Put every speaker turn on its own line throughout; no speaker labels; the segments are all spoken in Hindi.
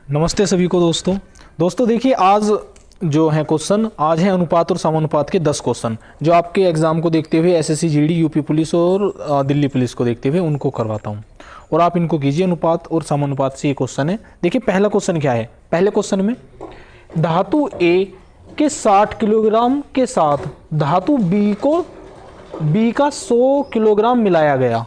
नमस्ते सभी को दोस्तों देखिए आज जो है क्वेश्चन आज है अनुपात और समानुपात के 10 क्वेश्चन जो आपके एग्जाम को देखते हुए एसएससी जीडी यूपी पुलिस और दिल्ली पुलिस को देखते हुए उनको करवाता हूं और आप इनको कीजिए। अनुपात और समानुपात से ये क्वेश्चन है। देखिए पहला क्वेश्चन क्या है। पहले क्वेश्चन में धातु ए के 60 किलोग्राम के साथ धातु बी का 100 किलोग्राम मिलाया गया।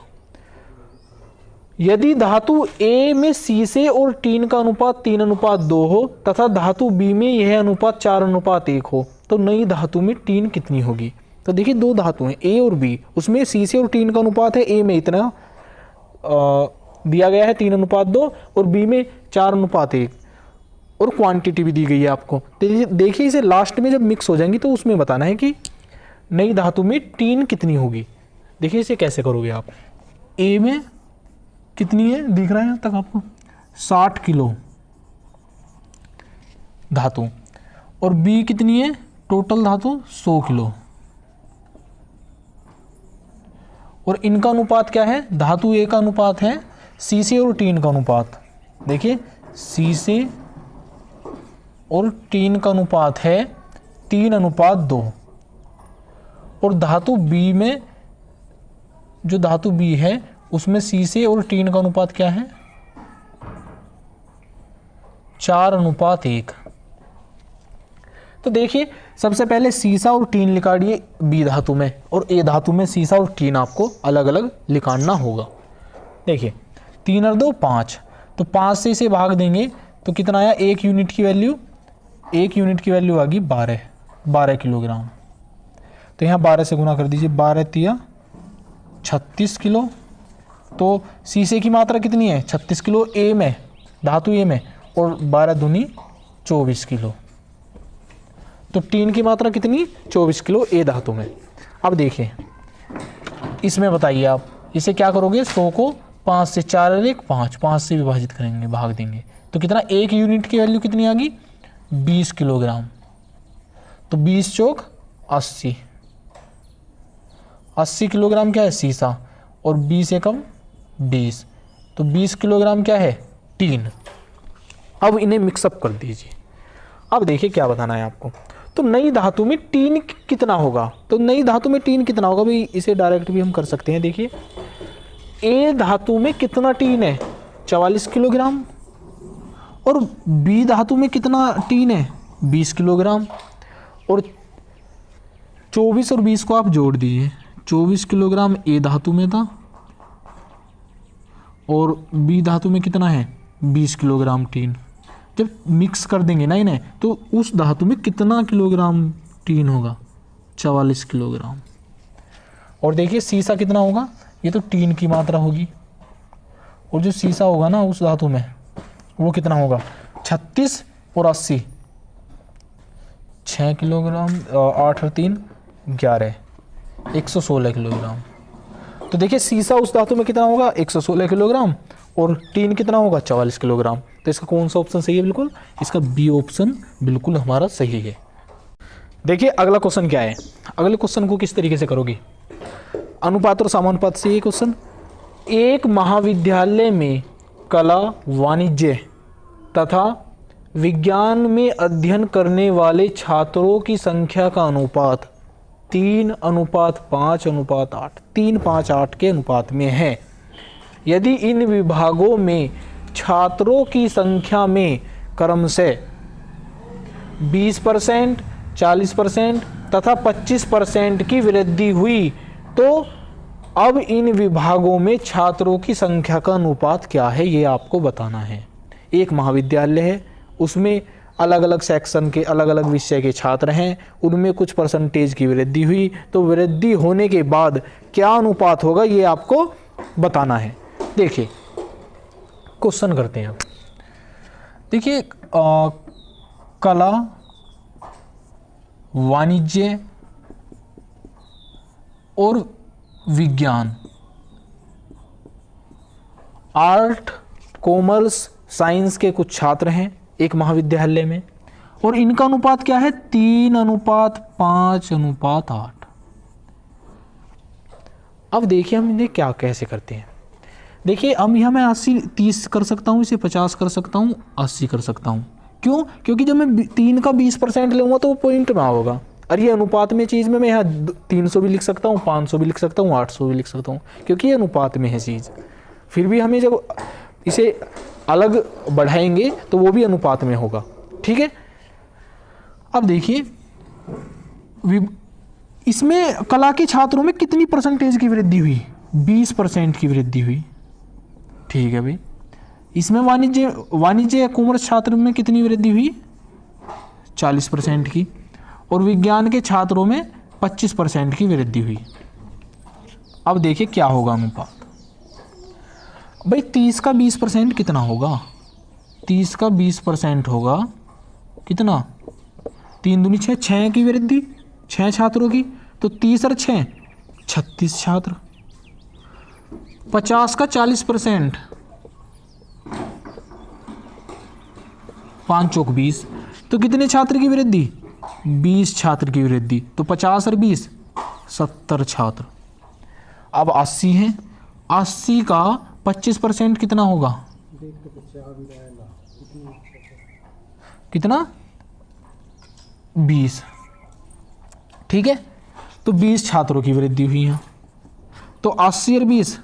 यदि धातु ए में सीसे और टीन का अनुपात 3:2 हो तथा धातु बी में यह अनुपात 4:1 हो तो नई धातु में टीन कितनी होगी। तो देखिए दो धातु हैं ए और बी, उसमें सीसे और टीन का अनुपात है। ए में इतना दिया गया है 3:2 और बी में 4:1 और क्वांटिटी भी दी गई है आपको। देखिए इसे लास्ट में जब मिक्स हो जाएंगी तो उसमें बताना है कि नई धातु में टीन कितनी होगी। देखिए इसे कैसे करोगे आप। ए में कितनी है दिख रहा है यहाँ तक आपको 60 किलो धातु और बी कितनी है टोटल धातु 100 किलो और इनका अनुपात क्या है। धातु ए का अनुपात है सीसे और टीन का अनुपात। देखिए सीसे और टीन का अनुपात है 3:2 और धातु बी में जो धातु बी है उसमें सीसे और टीन का अनुपात क्या है 4:1। तो देखिए सबसे पहले सीसा और टीन निकालिए बी धातु में और ए धातु में सीसा और टीन आपको अलग अलग निकालना होगा। देखिए 3 और 2 5 तो 5 से इसे भाग देंगे तो कितना आया 1 यूनिट की वैल्यू। 1 यूनिट की वैल्यू आ गई 12 किलोग्राम। तो यहाँ 12 से गुना कर दीजिए 12 तिया 36 किलो। तो सीसे की मात्रा कितनी है 36 किलो ए में धातु ए में और 12 दूनी 24 किलो। तो टीन की मात्रा कितनी 24 किलो ए धातु में। अब देखिए इसमें बताइए आप इसे क्या करोगे 100 को 5 से 4 और 1 5 से विभाजित करेंगे भाग देंगे तो कितना 1 यूनिट की वैल्यू कितनी आ गई 20 किलोग्राम। तो 20 चौक 80 किलोग्राम क्या है सीसा और 20 एकम 20 तो 20 किलोग्राम क्या है टीन। अब इन्हें मिक्सअप कर दीजिए। अब देखिए क्या बताना है आपको। तो नई धातु में टीन कितना होगा। तो नई धातु में टीन कितना होगा भाई इसे डायरेक्ट भी हम कर सकते हैं। देखिए ए धातु में कितना टीन है 44 किलोग्राम और बी धातु में कितना टीन है 20 किलोग्राम और 24 और 20 को आप जोड़ दीजिए 24 किलोग्राम ए धातु में था और बी धातु में कितना है 20 किलोग्राम टीन। जब मिक्स कर देंगे ना इन्हें तो उस धातु में कितना किलोग्राम टीन होगा 44 किलोग्राम। और देखिए सीसा कितना होगा ये तो टीन की मात्रा होगी और जो सीसा होगा ना उस धातु में वो कितना होगा 36 और 80 6 किलोग्राम 8 और 3 11 116 किलोग्राम। तो देखिए सीसा उस धातु में कितना होगा 116 किलोग्राम और टीन कितना होगा 44 किलोग्राम। तो इसका कौन सा ऑप्शन सही है। बिल्कुल इसका बी ऑप्शन बिल्कुल हमारा सही है। देखिए अगला क्वेश्चन क्या है। अगले क्वेश्चन को किस तरीके से करोगे। अनुपात और समानुपात से ये क्वेश्चन। एक महाविद्यालय में कला वाणिज्य तथा विज्ञान में अध्ययन करने वाले छात्रों की संख्या का अनुपात 3:5:8 3:5:8 के अनुपात में है। यदि इन विभागों में छात्रों की संख्या में क्रमशः 20%, 40% तथा 25% की वृद्धि हुई तो अब इन विभागों में छात्रों की संख्या का अनुपात क्या है ये आपको बताना है। एक महाविद्यालय है उसमें अलग अलग सेक्शन के अलग अलग विषय के छात्र हैं उनमें कुछ परसेंटेज की वृद्धि हुई तो वृद्धि होने के बाद क्या अनुपात होगा ये आपको बताना है। देखिए क्वेश्चन करते हैं। देखिए कला वाणिज्य और विज्ञान आर्ट कॉमर्स साइंस के कुछ छात्र हैं एक महाविद्यालय में और इनका अनुपात क्या है 3:5:8। अब देखिए हम इन्हें क्या कैसे करते हैं। देखिए अब यहाँ मैं 80 30 कर सकता हूँ, इसे 50 कर सकता हूँ, 80 कर सकता हूँ। क्यों? क्योंकि जब मैं 3 का 20% लूँगा तो वो पॉइंट में होगा। और ये अनुपात में चीज़ में मैं यहाँ 300 भी लिख सकता हूँ, 500 भी लिख सकता हूँ, 800 भी लिख सकता हूँ, क्योंकि ये अनुपात में है चीज़। फिर भी हमें जब इसे अलग बढ़ाएंगे तो वो भी अनुपात में होगा। ठीक है, अब देखिए इसमें कला के छात्रों में कितनी परसेंटेज की वृद्धि हुई? 20% की वृद्धि हुई। ठीक है भाई, इसमें वाणिज्य कॉमर्स छात्र में कितनी वृद्धि हुई? 40% की। और विज्ञान के छात्रों में 25% की वृद्धि हुई। अब देखिए क्या होगा अनुपात। भाई 30 का 20% कितना होगा? 30 का 20% होगा कितना? 3 दूनी 6, 6 की वृद्धि 6 छात्रों की, तो 30 और 6 36 छात्र। 50 का 40%, 5 चौक 20, तो कितने छात्र की वृद्धि? 20 छात्र की वृद्धि। तो 50 और 20 70 छात्र। अब 80 है, 80 का 25% कितना होगा? कितना? 20। ठीक है, तो 20 छात्रों की वृद्धि हुई है। तो 80 और 20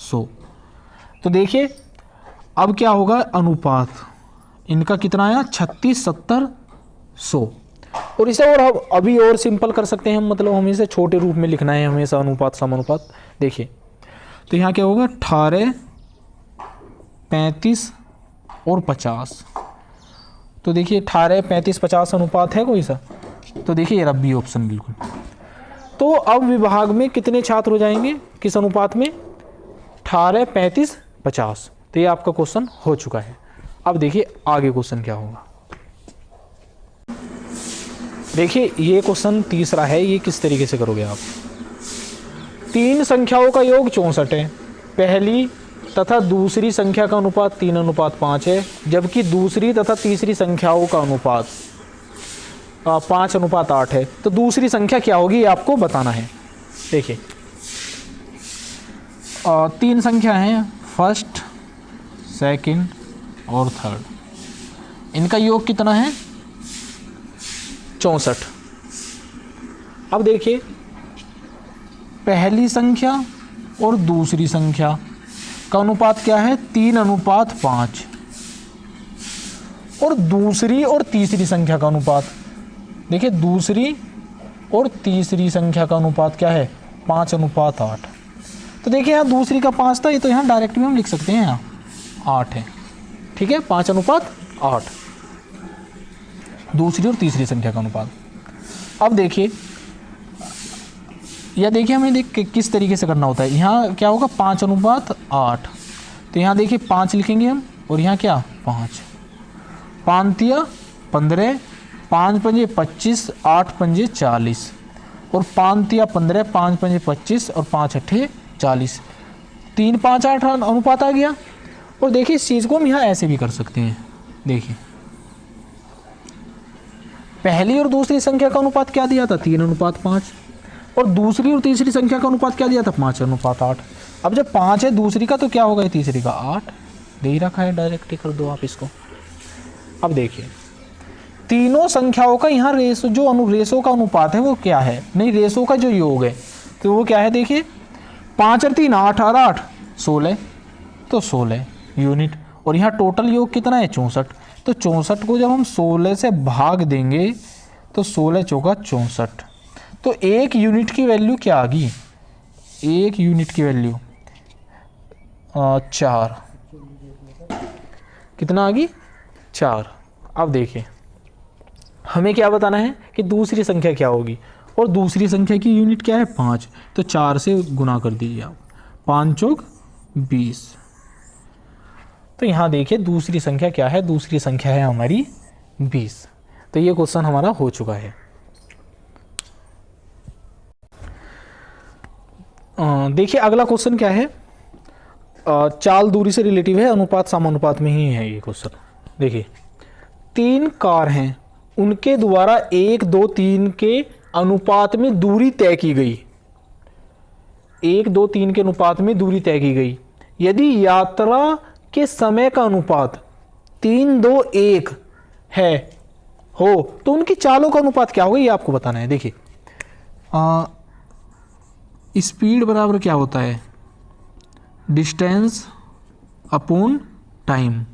100। तो देखिए अब क्या होगा अनुपात इनका कितना आया? 36 70 100। और इसे और अभी और सिंपल कर सकते हैं हम, मतलब हमें इसे छोटे रूप में लिखना है हमेशा, अनुपात समानुपात। देखिए तो यहाँ क्या होगा? 18 35 और 50। तो देखिए 18 35 50 अनुपात है कोई सा? तो देखिए ये बी ऑप्शन बिल्कुल। तो अब विभाग में कितने छात्र हो जाएंगे किस अनुपात में? 18 35 50। तो ये आपका क्वेश्चन हो चुका है। अब देखिए आगे क्वेश्चन क्या होगा। देखिए ये क्वेश्चन तीसरा है, ये किस तरीके से करोगे आप? 3 संख्याओं का योग 64 है। पहली तथा दूसरी संख्या का अनुपात 3:5 है, जबकि दूसरी तथा तीसरी संख्याओं का अनुपात 5:8 है। तो दूसरी संख्या क्या होगी ये आपको बताना है। देखिए 3 संख्या हैं, फर्स्ट सेकंड और थर्ड। इनका योग कितना है? 64। अब देखिए पहली संख्या और दूसरी संख्या का अनुपात क्या है? 3:5। और दूसरी और तीसरी संख्या का अनुपात, देखिए दूसरी और तीसरी संख्या का अनुपात क्या है? 5:8। तो देखिए यहाँ दूसरी का 5 था, ये तो यहाँ डायरेक्ट भी हम लिख सकते हैं, यहाँ 8 है। ठीक है, 5:8 दूसरी और तीसरी संख्या का अनुपात। अब देखिए या देखिए हमें किस तरीके से करना होता है। यहाँ क्या होगा? 5:8। तो यहाँ देखिए 5 लिखेंगे हम, और यहाँ क्या? 5। 5 15, 5 पंजे 25, 8 पंजे 40, और 5 15, 5 पंजे 25 और 5 अट्ठे 40। 3 5 8 अनुपात आ गया। और देखिए इस चीज़ को हम यहाँ ऐसे भी कर सकते हैं। देखिए पहली और दूसरी संख्या का अनुपात क्या दिया था? 3:5। और दूसरी और तीसरी संख्या का अनुपात क्या दिया था? 5:8। अब जब 5 है दूसरी का, तो क्या होगा तीसरी का? 8 दे ही रखा है, डायरेक्ट ही कर दो आप इसको। अब देखिए तीनों संख्याओं का यहाँ रेशो, जो रेशो का अनुपात है वो क्या है? नहीं, रेशो का जो योग है तो वो क्या है? देखिए 5 और 3 8 और 8 16, तो 16 यूनिट। और यहाँ टोटल योग कितना है? 64। तो 64 को जब हम 16 से भाग देंगे तो 16 चौका 64। तो 1 यूनिट की वैल्यू क्या आ गई? 1 यूनिट की वैल्यू 4। कितना आ गई? 4। अब देखिए हमें क्या बताना है कि दूसरी संख्या क्या होगी, और दूसरी संख्या की यूनिट क्या है? 5। तो 4 से गुना कर दीजिए आप, 5 चौक 20। तो यहाँ देखिए दूसरी संख्या क्या है? दूसरी संख्या है हमारी 20। तो ये क्वेश्चन हमारा हो चुका है। देखिए अगला क्वेश्चन क्या है? चाल दूरी से रिलेटिव है, अनुपात समानुपात में ही है ये क्वेश्चन। देखिए 3 कार हैं, उनके द्वारा 1 2 3 के अनुपात में दूरी तय की गई। 1 2 3 के अनुपात में दूरी तय की गई। यदि यात्रा के समय का अनुपात 3:2:1 है हो तो उनकी चालों का अनुपात क्या होगा, ये आपको बताना है। देखिए स्पीड बराबर क्या होता है, डिस्टेंस अपॉन टाइम,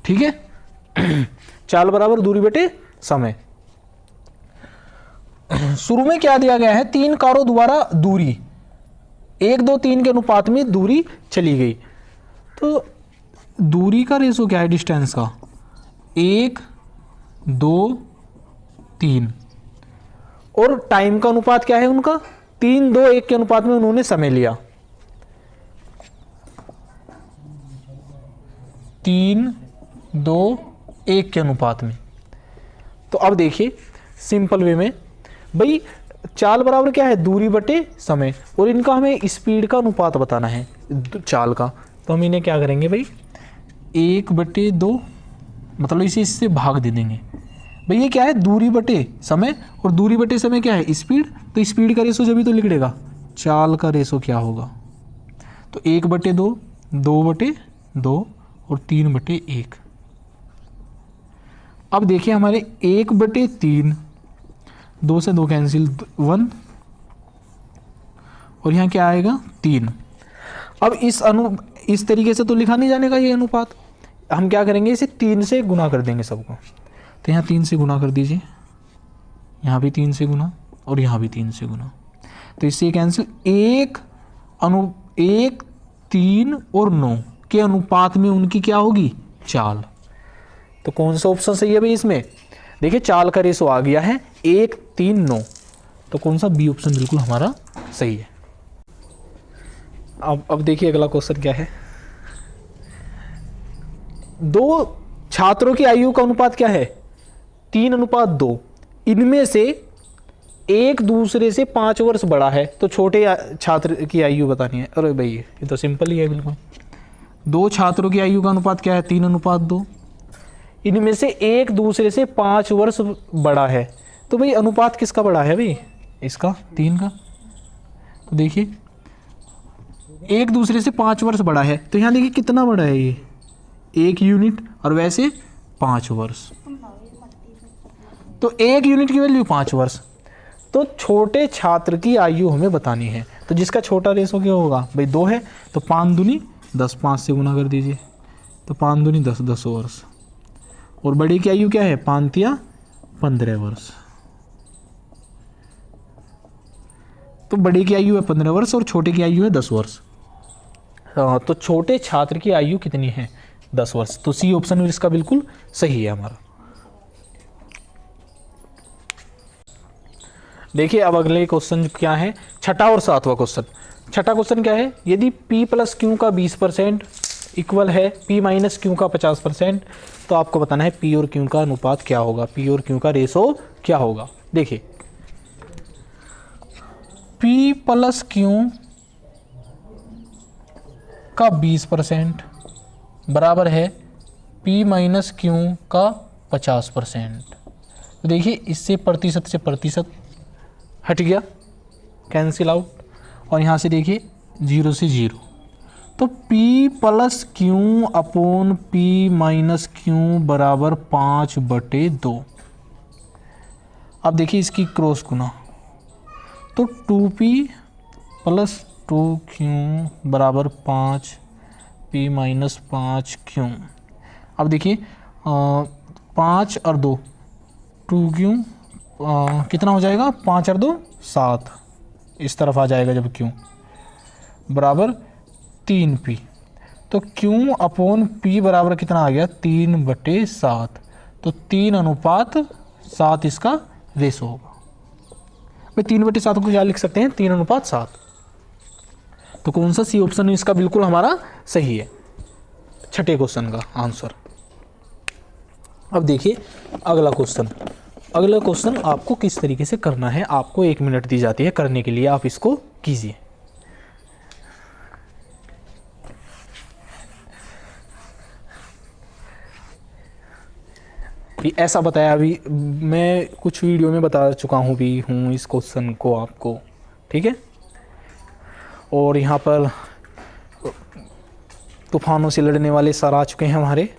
ठीक है। चाल बराबर दूरी बटे समय। शुरू में क्या दिया गया है, 3 कारों द्वारा दूरी 1, 2, 3 के अनुपात में दूरी चली गई। तो दूरी का रेशो क्या है डिस्टेंस का, 1, 2, 3, और टाइम का अनुपात क्या है उनका, 3, 2, 1 के अनुपात में उन्होंने समय लिया, 3, 2, 1 के अनुपात में। तो अब देखिए सिंपल वे में भाई चाल बराबर क्या है, दूरी बटे समय, और इनका हमें स्पीड का अनुपात बताना है चाल का। तो हम इन्हें क्या करेंगे भाई, 1/2, मतलब इसे इससे भाग दे देंगे। भाई ये क्या है, दूरी बटे समय, और दूरी बटे समय क्या है, स्पीड। तो स्पीड का रेशो जब भी तो लिख देगा, चाल का रेशो क्या होगा, तो 1/2, 2/2 और 3/1। अब देखिए हमारे 1/3, 2 से 2 कैंसिल, 1, और यहाँ क्या आएगा 3। अब इस तरीके से तो लिखा नहीं जाने का ये अनुपात, हम क्या करेंगे, इसे 3 से गुना कर देंगे सबको। तो यहाँ 3 से गुना कर दीजिए, यहाँ भी 3 से गुना, और यहाँ भी 3 से गुना। तो इससे कैंसिल, 1, 3 और 9 के अनुपात में उनकी क्या होगी, चाल। तो कौन सा ऑप्शन सही है भाई इसमें, देखिए चाल का रेशो आ गया है 1, 3, 9, तो कौन सा बी ऑप्शन बिल्कुल हमारा सही है। अब देखिए अगला क्वेश्चन क्या है, 2 छात्रों की आयु का अनुपात क्या है, 3:2। इनमें से एक दूसरे से 5 वर्ष बड़ा है, तो छोटे छात्र की आयु बतानी है। अरे भाई ये तो सिंपल ही है बिल्कुल। 2 छात्रों की आयु का अनुपात क्या है, 3:2। इनमें से एक दूसरे से 5 वर्ष बड़ा है, तो भाई अनुपात किसका बड़ा है भाई, इसका, 3 का। तो देखिए एक दूसरे से 5 वर्ष बड़ा है, तो यहाँ देखिए कितना बड़ा है ये, 1 यूनिट, और वैसे 5 वर्ष, तो 1 यूनिट की वैल्यू 5 वर्ष। तो छोटे छात्र की आयु हमें बतानी है, तो जिसका छोटा रेशो क्या होगा भाई, 2 है, तो 5 दूनी 10, 5 से गुना कर दीजिए, तो 5 दूनी 10, 10 वर्ष, और बड़े की आयु क्या है, 5 तिया 15 वर्ष। तो बड़े की आयु है 15 वर्ष और छोटे की आयु है 10 वर्ष। तो छोटे छात्र की आयु कितनी है, 10 वर्ष। तो सी ऑप्शन इसका बिल्कुल सही है हमारा। देखिए अब अगले क्वेश्चन क्या है, छठा और 7वां क्वेश्चन। छठा क्वेश्चन क्या है, यदि P + Q का 20% इक्वल है P - Q का 50%, तो आपको बताना है P और Q का अनुपात क्या होगा, P और Q का रेशो क्या होगा। देखिए P + Q का 20% बराबर है P - Q का 50%। तो देखिए इससे प्रतिशत से प्रतिशत हट गया, कैंसिल आउट, और यहाँ से देखिए 0 से 0, तो P + Q upon P - Q बराबर 5/2। अब देखिए इसकी क्रॉस गुना, तो 2P + 2Q बराबर 5P - 5Q। अब देखिए 5 और 2, 2Q कितना हो जाएगा, 5 और 2 7, इस तरफ आ जाएगा जब Q बराबर 3P। तो Q अपॉन P बराबर कितना आ गया, 3/7, तो 3:7 इसका रेशो होगा। भाई 3/7 को क्या लिख सकते हैं, 3:7। तो कौन सा सी ऑप्शन इसका बिल्कुल हमारा सही है, छठे क्वेश्चन का आंसर। अब देखिए अगला क्वेश्चन। अगला क्वेश्चन आपको किस तरीके से करना है, आपको 1 मिनट दी जाती है करने के लिए, आप इसको कीजिए। ऐसा बताया अभी मैं कुछ वीडियो में बता चुका हूँ भी हूँ इस क्वेश्चन को आपको, ठीक है। और यहाँ पर तूफानों से लड़ने वाले सर आ चुके हैं हमारे।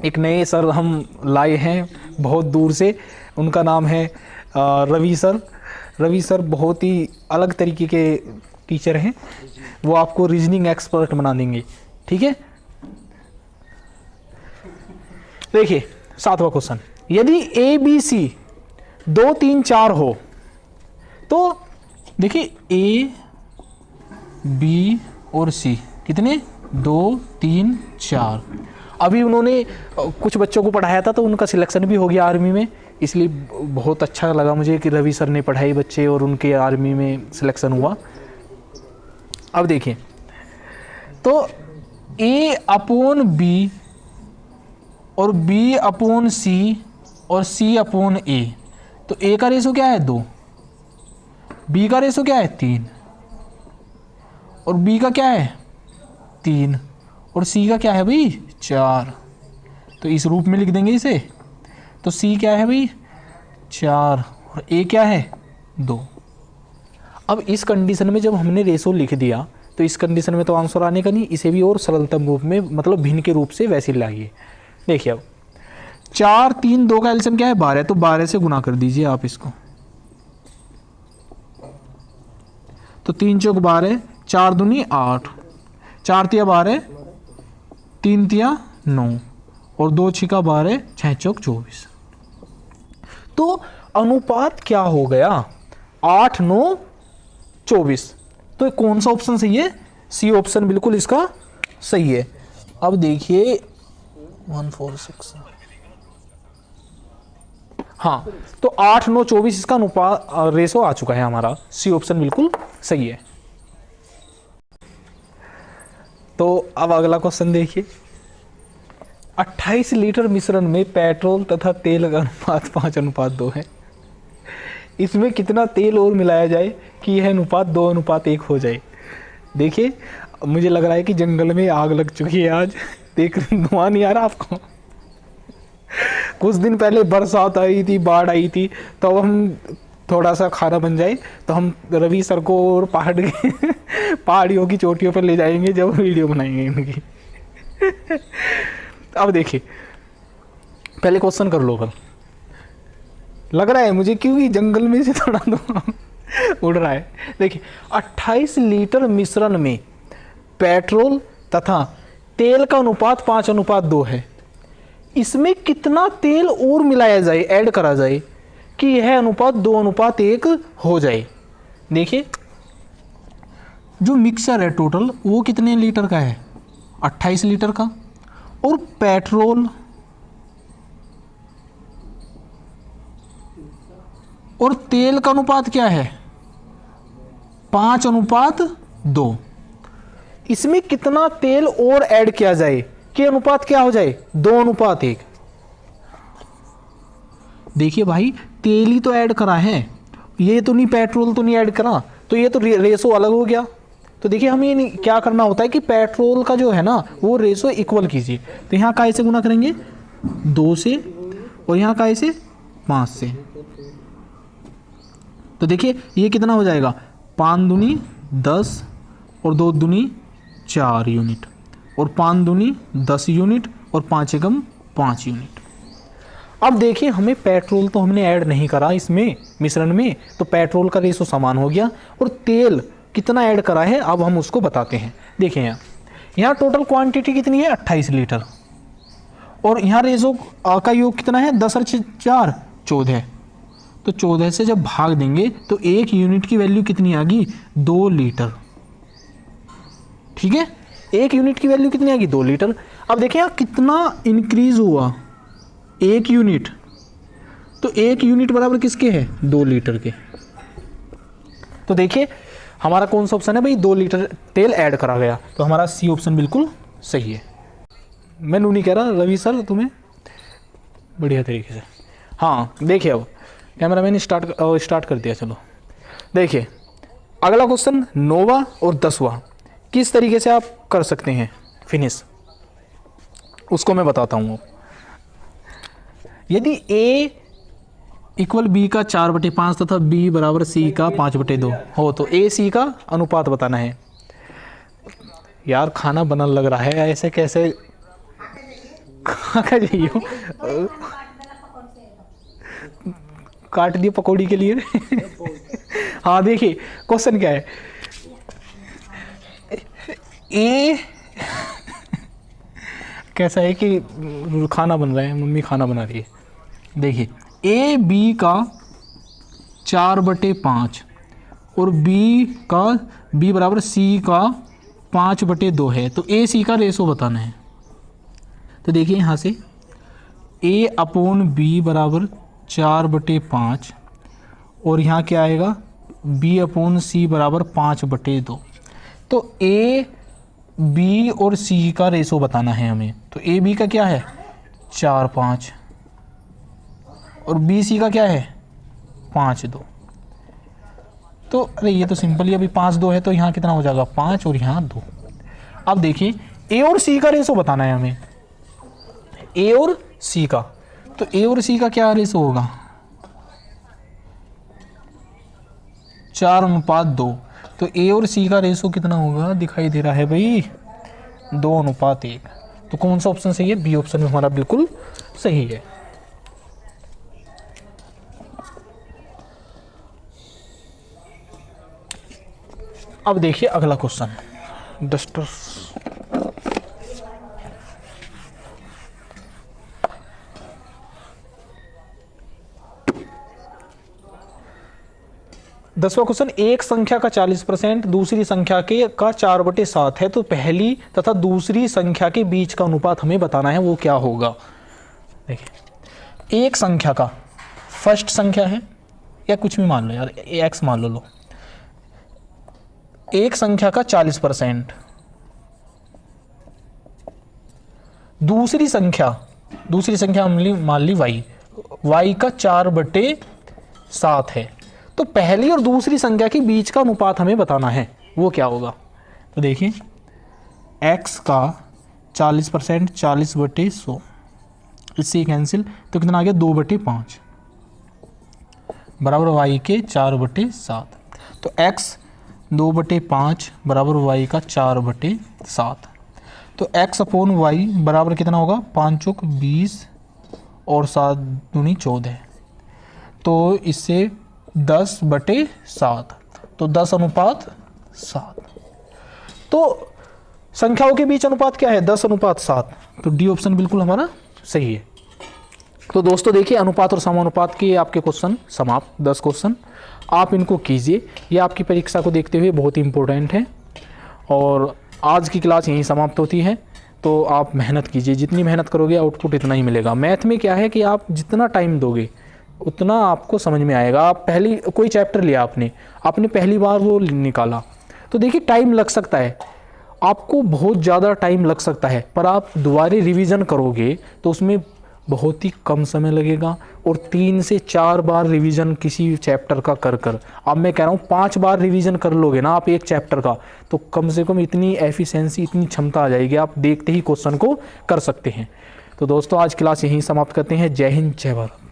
एक नए सर हम लाए हैं बहुत दूर से, उनका नाम है रवि सर। रवि सर बहुत ही अलग तरीके के टीचर हैं, वो आपको रीजनिंग एक्सपर्ट बना देंगे। ठीक है, देखिए 7वां क्वेश्चन, यदि ए बी सी 2 3 4 हो तो देखिए ए बी और सी कितने 2 3 4। अभी उन्होंने कुछ बच्चों को पढ़ाया था तो उनका सिलेक्शन भी हो गया आर्मी में, इसलिए बहुत अच्छा लगा मुझे कि रवि सर ने पढ़ाई बच्चे और उनके आर्मी में सिलेक्शन हुआ। अब देखिए तो ए अपॉन बी और बी अपॉन सी और सी अपॉन ए, तो ए का रेशो क्या है 2, बी का रेशो क्या है 3 और बी का क्या है 3 और सी का क्या है भाई 4। तो इस रूप में लिख देंगे इसे। तो सी क्या है भाई 4 और ए क्या है 2। अब इस कंडीशन में जब हमने रेशो लिख दिया तो इस कंडीशन में तो आंसर आने का नहीं, इसे भी और सरलतम रूप में मतलब भिन्न के रूप से वैसे लाइए। देखिए अब 4 3 2 का एलसीएम क्या है 12, तो 12 से गुना कर दीजिए आप इसको। तो 3 चौक 12, 4 दूनी 8, 4 तिया 12, 3 तिया 9 और 2 छिका 12, 6 चौक 24। तो अनुपात क्या हो गया 8 9 24। तो कौन सा ऑप्शन सही है, सी ऑप्शन बिल्कुल इसका सही है। अब देखिए 1 4 6, हाँ तो 8 9 24 इसका अनुपात रेशो आ चुका है हमारा, सी ऑप्शन बिल्कुल सही है। तो अब अगला क्वेश्चन देखिए, 28 लीटर मिश्रण में पेट्रोल तथा तेल का अनुपात 5:2 है। इसमें कितना तेल और मिलाया जाए कि यह अनुपात 2:1 हो जाए। देखिए मुझे लग रहा है कि जंगल में आग लग चुकी है आज, देख धुआं नहीं आ रहा आपको। कुछ दिन पहले बरसात आई थी, बाढ़ आई थी, तो हम थोड़ा सा खाना बन जाए तो हम रवि सर को और पहाड़ियों की चोटियों पर ले जाएंगे जब वीडियो बनाएंगे इनकी। अब देखिए पहले क्वेश्चन कर लो। लग रहा है मुझे क्योंकि जंगल में से थोड़ा धुआं उड़ रहा है। देखिए 28 लीटर मिश्रण में पेट्रोल तथा तेल का अनुपात 5:2 है। इसमें कितना तेल और मिलाया जाए, ऐड करा जाए कि यह अनुपात 2:1 हो जाए। देखिए जो मिक्सर है टोटल वो कितने लीटर का है 28 लीटर का, और पेट्रोल और तेल का अनुपात क्या है 5:2। इसमें कितना तेल और ऐड किया जाए कि अनुपात क्या हो जाए 2:1। देखिए भाई तेल ही तो ऐड करा है, ये तो नहीं, पेट्रोल तो नहीं ऐड करा, तो ये तो रेशो अलग हो गया। तो देखिए हमें क्या करना होता है कि पेट्रोल का जो है ना वो रेशो इक्वल कीजिए। तो यहाँ का ऐसे गुना करेंगे 2 से और यहाँ का ऐसे 5 से। तो देखिए ये कितना हो जाएगा 5 दूनी 10 और 2 दूनी 4 यूनिट और 5 दूनी 10 यूनिट और 5 एकम 5 यूनिट। अब देखिए हमें पेट्रोल तो हमने ऐड नहीं करा इसमें मिश्रण में, तो पेट्रोल का रेशो समान हो गया। और तेल कितना ऐड करा है अब हम उसको बताते हैं। देखिए यहाँ टोटल क्वांटिटी कितनी है 28 लीटर और यहाँ रेशो का योग कितना है 10 और 4 14। तो 14 से जब भाग देंगे तो 1 यूनिट की वैल्यू कितनी आ गई 2 लीटर। ठीक है 1 यूनिट की वैल्यू कितनी आ गई 2 लीटर। अब देखिए यहाँ कितना इंक्रीज हुआ 1 यूनिट, तो 1 यूनिट बराबर किसके है 2 लीटर के। तो देखिए हमारा कौन सा ऑप्शन है भाई 2 लीटर तेल ऐड करा गया, तो हमारा सी ऑप्शन बिल्कुल सही है। मैं नहीं कह रहा रवि सर तुम्हें बढ़िया तरीके से। हाँ देखिए अब कैमरा मैंने स्टार्ट कर दिया। चलो देखिए अगला क्वेश्चन 9वां और 10वां किस तरीके से आप कर सकते हैं फिनिश, उसको मैं बताता हूँ। यदि A इक्वल बी का 4/5 तथा बी बराबर सी का 5/2 हो तो ए सी का अनुपात बताना है। यार खाना बनने लग रहा है, ऐसे कैसे कहाँ का जाइयो काट दिए पकौड़ी के लिए हाँ देखिए क्वेश्चन क्या है, ए कैसा है कि खाना बन रहा है, मम्मी खाना बना रही है। देखिए ए बी का 4/5 और बी बराबर सी का 5/2 है, तो ए सी का रेशो बताना है। तो देखिए यहाँ से ए अपॉन बी बराबर 4/5 और यहाँ क्या आएगा बी अपॉन सी बराबर 5/2। तो ए बी और सी का रेशो बताना है हमें। तो ए बी का क्या है 4/5 और बी सी का क्या है 5/2। तो अरे ये तो सिंपल ही, अभी 5/2 है तो यहाँ कितना हो जाएगा 5 और यहाँ 2। अब देखिए ए और सी का रेशो बताना है हमें, ए और सी का। तो ए और सी का क्या रेशो होगा 4:2। तो ए और सी का रेशो कितना होगा दिखाई दे रहा है भाई 2:1। तो कौन सा ऑप्शन सही है, बी ऑप्शन में हमारा बिल्कुल सही है। अब देखिए अगला क्वेश्चन डस्टर। दसवां क्वेश्चन, एक संख्या का 40% दूसरी संख्या के का 4/7 है, तो पहली तथा दूसरी संख्या के बीच का अनुपात हमें बताना है, वो क्या होगा। देखिए एक संख्या का फर्स्ट संख्या है या कुछ भी मान लो यार, एक्स मान लो, एक संख्या का 40%, दूसरी संख्या मान ली वाई का 4/7 है, तो पहली और दूसरी संख्या के बीच का अनुपात हमें बताना है, वो क्या होगा। तो देखिए x का 40% 40/100, इससे कैंसिल, तो कितना आ गया 2/5 बराबर y के 4/7। तो x 2/5 बराबर y का 4/7। तो x अपॉन वाई बराबर कितना होगा 5 चौक 20 और 7 दूनी 14। तो इससे 10/7, तो 10:7। तो संख्याओं के बीच अनुपात क्या है 10:7। तो डी ऑप्शन बिल्कुल हमारा सही है। तो दोस्तों देखिए अनुपात और समानुपात के आपके क्वेश्चन समाप्त, 10 क्वेश्चन आप इनको कीजिए, ये आपकी परीक्षा को देखते हुए बहुत ही इंपॉर्टेंट है। और आज की क्लास यहीं समाप्त होती है, तो आप मेहनत कीजिए, जितनी मेहनत करोगे आउटपुट इतना ही मिलेगा। मैथ में क्या है कि आप जितना टाइम दोगे उतना आपको समझ में आएगा। आप पहली कोई चैप्टर लिया आपने पहली बार वो निकाला, तो देखिए टाइम लग सकता है, आपको बहुत ज़्यादा टाइम लग सकता है, पर आप दोबारा रिवीजन करोगे तो उसमें बहुत ही कम समय लगेगा। और 3 से 4 बार रिवीजन किसी चैप्टर का कर अब मैं कह रहा हूँ 5 बार रिवीजन कर लोगे ना आप एक चैप्टर का, तो कम से कम इतनी एफिशिएंसी, इतनी क्षमता आ जाएगी, आप देखते ही क्वेश्चन को कर सकते हैं। तो दोस्तों आज क्लास यहीं समाप्त करते हैं। जय हिंद, जय भारत।